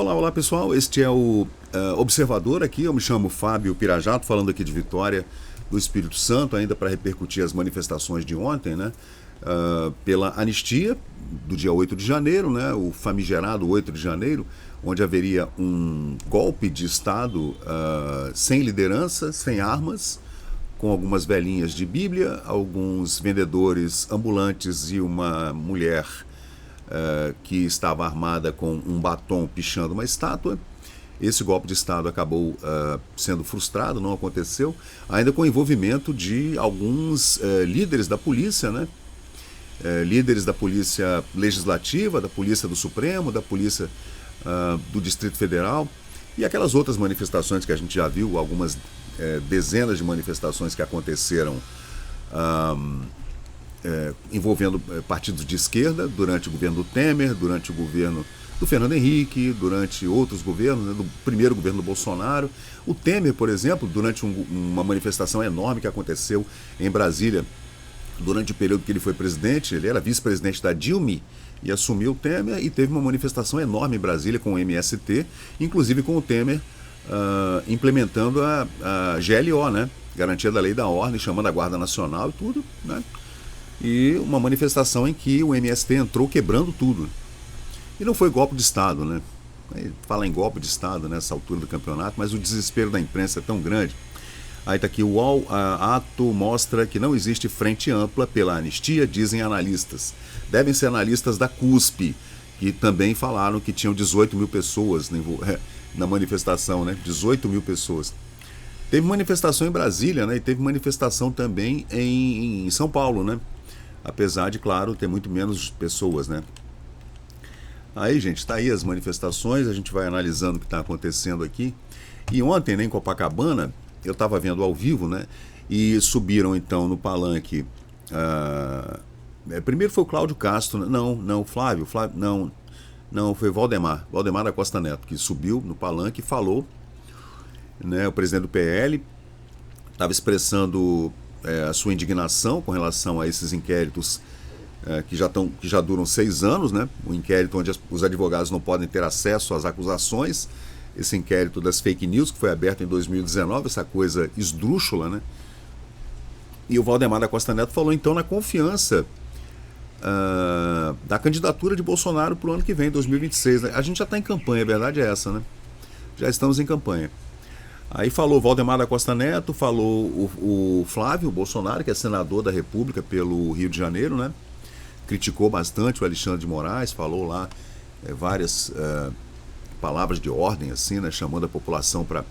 Olá, olá pessoal, este é o Observador aqui, eu me chamo Fábio Pirajato, falando aqui de Vitória do Espírito Santo, ainda para repercutir as manifestações de ontem, né? Pela anistia do dia 8 de janeiro, né? O famigerado 8 de janeiro, onde haveria um golpe de Estado sem liderança, sem armas, com algumas velhinhas de Bíblia, alguns vendedores ambulantes e uma mulher que estava armada com um batom pichando uma estátua. Esse golpe de Estado acabou sendo frustrado, não aconteceu, ainda com o envolvimento de alguns líderes da polícia, né? Líderes da polícia legislativa, da polícia do Supremo, da polícia do Distrito Federal e aquelas outras manifestações que a gente já viu, algumas dezenas de manifestações que aconteceram envolvendo partidos de esquerda durante o governo do Temer, durante o governo do Fernando Henrique, durante outros governos, né, do primeiro governo do Bolsonaro. O Temer, por exemplo, durante uma manifestação enorme que aconteceu em Brasília, durante o período que ele foi presidente, ele era vice-presidente da Dilma e assumiu o Temer, e teve uma manifestação enorme em Brasília com o MST, inclusive com o Temer implementando a GLO, né, Garantia da Lei e da Ordem, chamando a Guarda Nacional e tudo, né? E uma manifestação em que o MST entrou quebrando tudo. E não foi golpe de Estado, né? Fala em golpe de Estado nessa altura do campeonato, mas o desespero da imprensa é tão grande. Aí está aqui, o UOL, ato mostra que não existe frente ampla pela anistia, dizem analistas. Devem ser analistas da CUSP, que também falaram que tinham 18 mil pessoas na manifestação, né? 18 mil pessoas. Teve manifestação em Brasília, né? E teve manifestação também em São Paulo, né? Apesar de, claro, ter muito menos pessoas, né? Aí, gente, está aí as manifestações, a gente vai analisando o que está acontecendo aqui. E ontem, né, em Copacabana, eu estava vendo ao vivo, né? E subiram, então, no palanque. Primeiro foi o Cláudio Castro, não, Flávio, não, foi Valdemar da Costa Neto, que subiu no palanque e falou, né? O presidente do PL estava expressando a sua indignação com relação a esses inquéritos que já duram 6 anos, né? Um inquérito onde os advogados não podem ter acesso às acusações, esse inquérito das fake news que foi aberto em 2019, essa coisa esdrúxula, né? E o Valdemar da Costa Neto falou então na confiança da candidatura de Bolsonaro para o ano que vem, 2026, né? A gente já está em campanha, a verdade é essa, né? Já estamos em campanha. Aí falou Valdemar da Costa Neto, falou o Flávio Bolsonaro, que é senador da República pelo Rio de Janeiro, né? Criticou bastante o Alexandre de Moraes, falou lá várias palavras de ordem, assim, né? Chamando a população para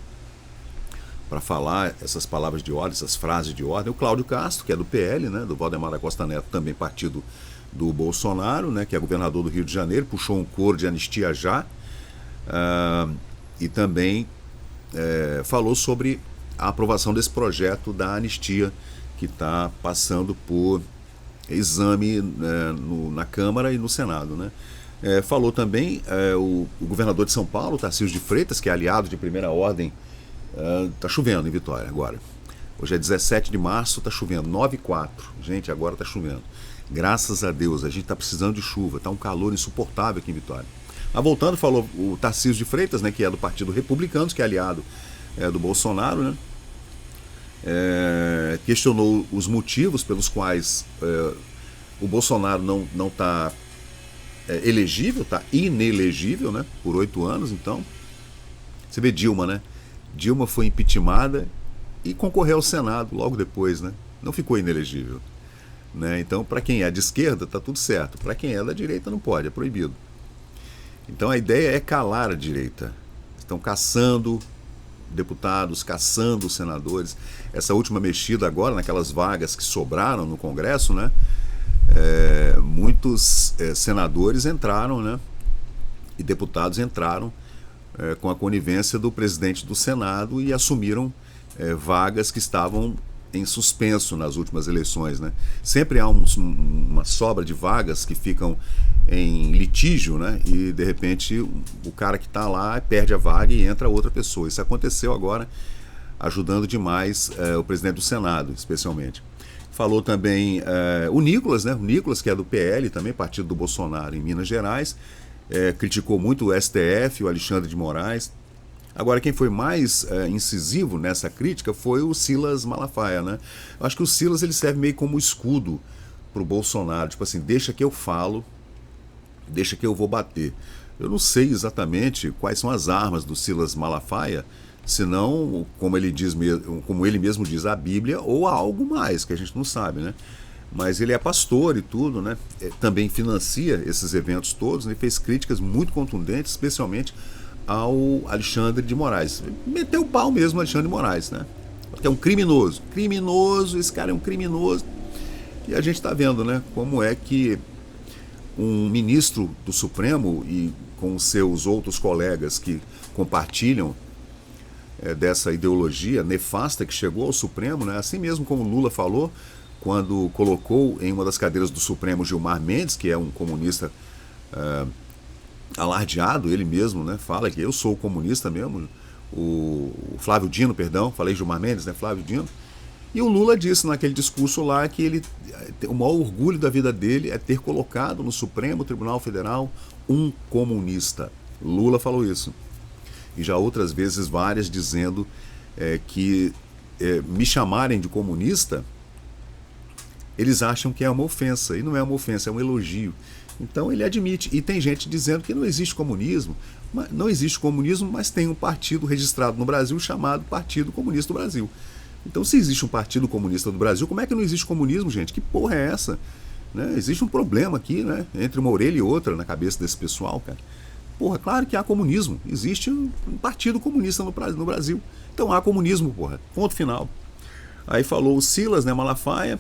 falar essas palavras de ordem, essas frases de ordem. O Cláudio Castro, que é do PL, né? Do Valdemar da Costa Neto, também partido do Bolsonaro, né? Que é governador do Rio de Janeiro, puxou um coro de anistia já, e também falou sobre a aprovação desse projeto da anistia que está passando por exame na Câmara e no Senado, né? Falou também o governador de São Paulo, Tarcísio de Freitas, que é aliado de primeira ordem. Está chovendo em Vitória agora. Hoje é 17 de março, está chovendo, 9h04. Gente, agora está chovendo. Graças a Deus, a gente está precisando de chuva, está um calor insuportável aqui em Vitória. Mas voltando, falou o Tarcísio de Freitas, né, que é do Partido Republicano, que é aliado do Bolsonaro, né? Questionou os motivos pelos quais o Bolsonaro não está elegível, está inelegível, né, por 8 anos. Então, você vê Dilma, né? Dilma foi impeachmentada e concorreu ao Senado logo depois, né? Não ficou inelegível, né? Então, para quem é de esquerda, está tudo certo. Para quem é da direita, não pode, é proibido. Então a ideia é calar a direita. Estão caçando deputados, caçando senadores. Essa última mexida agora, naquelas vagas que sobraram no Congresso, né? Muitos senadores entraram, né? E deputados entraram com a conivência do presidente do Senado e assumiram vagas que estavam em suspenso nas últimas eleições, né? Sempre há uma sobra de vagas que ficam em litígio, né? E de repente o cara que está lá perde a vaga e entra outra pessoa. Isso aconteceu agora, ajudando demais o presidente do Senado, especialmente. Falou também o Nicolas, né? O Nicolas, que é do PL também, partido do Bolsonaro em Minas Gerais. criticou muito o STF, o Alexandre de Moraes. Agora, quem foi mais incisivo nessa crítica foi o Silas Malafaia, né? Eu acho que o Silas ele serve meio como escudo pro Bolsonaro, tipo assim, deixa que eu falo, deixa que eu vou bater. Eu não sei exatamente quais são as armas do Silas Malafaia, senão, como ele mesmo diz, a Bíblia ou algo mais, que a gente não sabe, né? Mas ele é pastor e tudo, né? Também financia esses eventos todos, né? E fez críticas muito contundentes, especialmente ao Alexandre de Moraes. Meteu o pau mesmo no Alexandre de Moraes, né? Porque é um criminoso. Criminoso, esse cara é um criminoso. E a gente está vendo, né? Como é que um ministro do Supremo e com seus outros colegas que compartilham dessa ideologia nefasta que chegou ao Supremo, né? Assim mesmo como Lula falou, quando colocou em uma das cadeiras do Supremo Gilmar Mendes, que é um comunista alardeado, ele mesmo, né, fala que eu sou comunista mesmo, o Flávio Dino, perdão, falei Gilmar Mendes, né, Flávio Dino, e o Lula disse naquele discurso lá que o maior orgulho da vida dele é ter colocado no Supremo Tribunal Federal um comunista. Lula falou isso. E já outras vezes várias dizendo que me chamarem de comunista, eles acham que é uma ofensa, e não é uma ofensa, é um elogio. Então ele admite, e tem gente dizendo que não existe comunismo, mas tem um partido registrado no Brasil chamado Partido Comunista do Brasil. Então se existe um Partido Comunista do Brasil, como é que não existe comunismo, gente? Que porra é essa? Né? Existe um problema aqui, né? Entre uma orelha e outra na cabeça desse pessoal, cara. Porra, claro que há comunismo, existe um Partido Comunista no Brasil. Então há comunismo, porra, ponto final. Aí falou o Silas, né, Malafaia,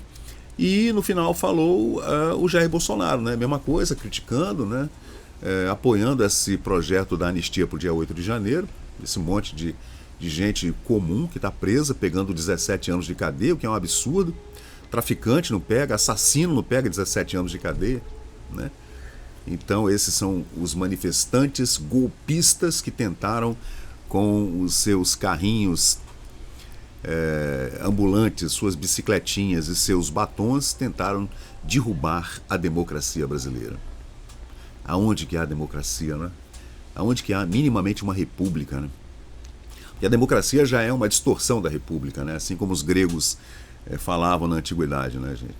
e no final falou o Jair Bolsonaro, né? Mesma coisa, criticando, né? Apoiando esse projeto da anistia para o dia 8 de janeiro, esse monte de gente comum que está presa, pegando 17 anos de cadeia, o que é um absurdo. Traficante não pega, assassino não pega 17 anos de cadeia, né? Então esses são os manifestantes golpistas que tentaram, com os seus carrinhos ambulantes, suas bicicletinhas e seus batons, tentaram derrubar a democracia brasileira. Aonde que há democracia, né? Aonde que há minimamente uma república, né? E a democracia já é uma distorção da república, né? Assim como os gregos falavam na antiguidade, né, gente?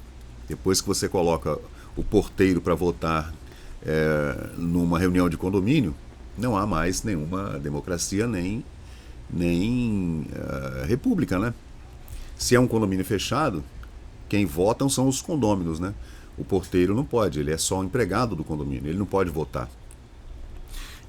Depois que você coloca o porteiro para votar numa reunião de condomínio, não há mais nenhuma democracia nem república, né? Se é um condomínio fechado, quem votam são os condôminos, né? O porteiro não pode, ele é só um empregado do condomínio, ele não pode votar.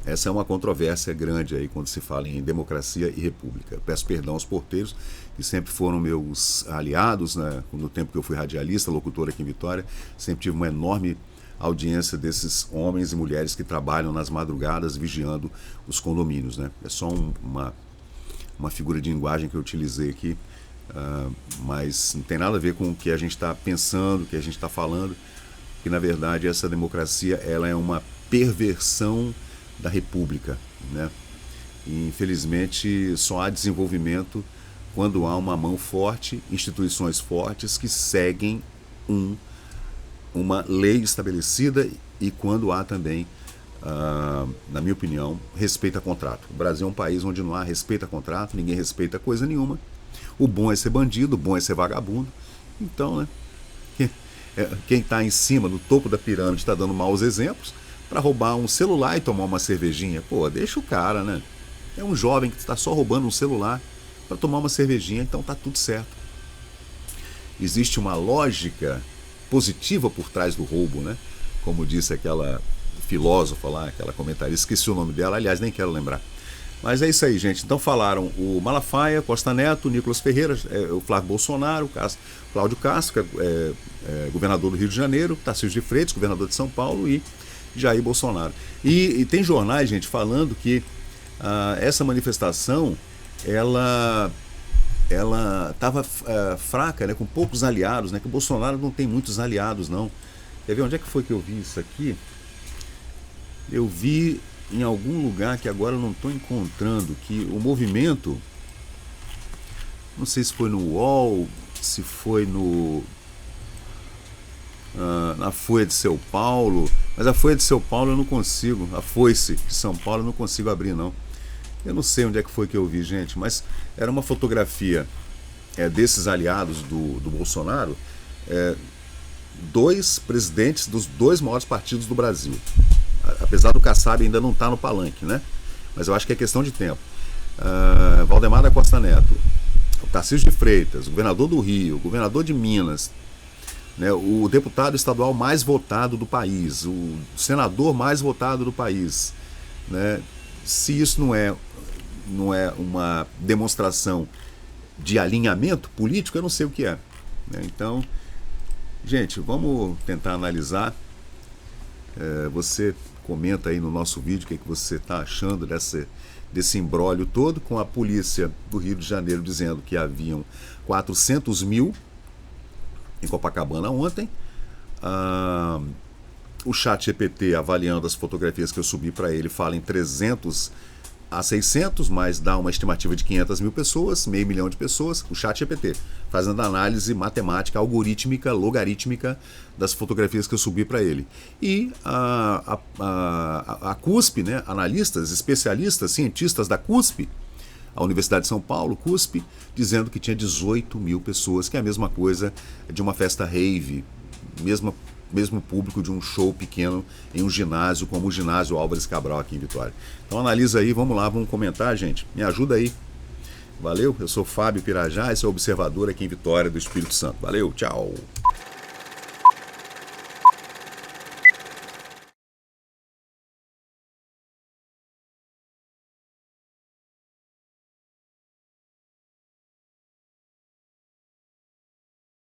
Essa é uma controvérsia grande aí quando se fala em democracia e república. Peço perdão aos porteiros, que sempre foram meus aliados, né? No tempo que eu fui radialista, locutor aqui em Vitória, sempre tive uma enorme audiência desses homens e mulheres que trabalham nas madrugadas vigiando os condomínios, né? É só uma figura de linguagem que eu utilizei aqui, mas não tem nada a ver com o que a gente está pensando, o que a gente está falando, que na verdade essa democracia ela é uma perversão da república, né? E infelizmente só há desenvolvimento quando há uma mão forte, instituições fortes que seguem uma lei estabelecida e quando há também, na minha opinião, respeito a contrato. O Brasil é um país onde não há respeito a contrato, ninguém respeita coisa nenhuma. O bom é ser bandido, o bom é ser vagabundo. Então, né, quem está em cima, no topo da pirâmide, está dando maus exemplos para roubar um celular e tomar uma cervejinha. Pô, deixa o cara, né? É um jovem que está só roubando um celular para tomar uma cervejinha, então tá tudo certo. Existe uma lógica positiva por trás do roubo, né? Como disse aquela filósofa lá, aquela comentarista, esqueci o nome dela, aliás, nem quero lembrar. Mas é isso aí, gente. Então falaram o Malafaia, Costa Neto, Nicolas Ferreira, o Flávio Bolsonaro, Cláudio Castro, governador do Rio de Janeiro, Tarcísio de Freitas, governador de São Paulo, e Jair Bolsonaro. E tem jornais, gente, falando que essa manifestação ela estava fraca, né, com poucos aliados, né, que o Bolsonaro não tem muitos aliados, não. Quer ver onde é que foi que eu vi isso aqui? Eu vi em algum lugar que agora eu não estou encontrando, que o movimento, não sei se foi no UOL, se foi no na Folha de São Paulo, mas a Folha de São Paulo eu não consigo, a Foice de São Paulo eu não consigo abrir não. Eu não sei onde é que foi que eu vi, gente, mas era uma fotografia desses aliados do Bolsonaro, dois presidentes dos dois maiores partidos do Brasil. Apesar do Kassab ainda não estar no palanque, né? Mas eu acho que é questão de tempo. Valdemar da Costa Neto, o Tarcísio de Freitas, o governador do Rio, o governador de Minas, né, o deputado estadual mais votado do país, o senador mais votado do país, né? Se isso não é uma demonstração de alinhamento político, eu não sei o que é, né? Então, gente, vamos tentar analisar. Você comenta aí no nosso vídeo o que você está achando desse imbróglio todo, com a polícia do Rio de Janeiro dizendo que haviam 400 mil em Copacabana ontem. O ChatGPT, avaliando as fotografias que eu subi para ele, fala em 300 a 600, mas dá uma estimativa de 500 mil pessoas, meio milhão de pessoas. O ChatGPT, fazendo análise matemática, algorítmica, logarítmica das fotografias que eu subi para ele. E a CUSP, né, analistas, especialistas, cientistas da CUSP, a Universidade de São Paulo, CUSP, dizendo que tinha 18 mil pessoas, que é a mesma coisa de uma festa rave, mesmo público de um show pequeno em um ginásio, como o ginásio Álvares Cabral aqui em Vitória. Então analisa aí, vamos lá, vamos comentar, gente. Me ajuda aí. Valeu, eu sou Fábio Pirajá, esse é o Observador aqui em Vitória do Espírito Santo. Valeu, tchau.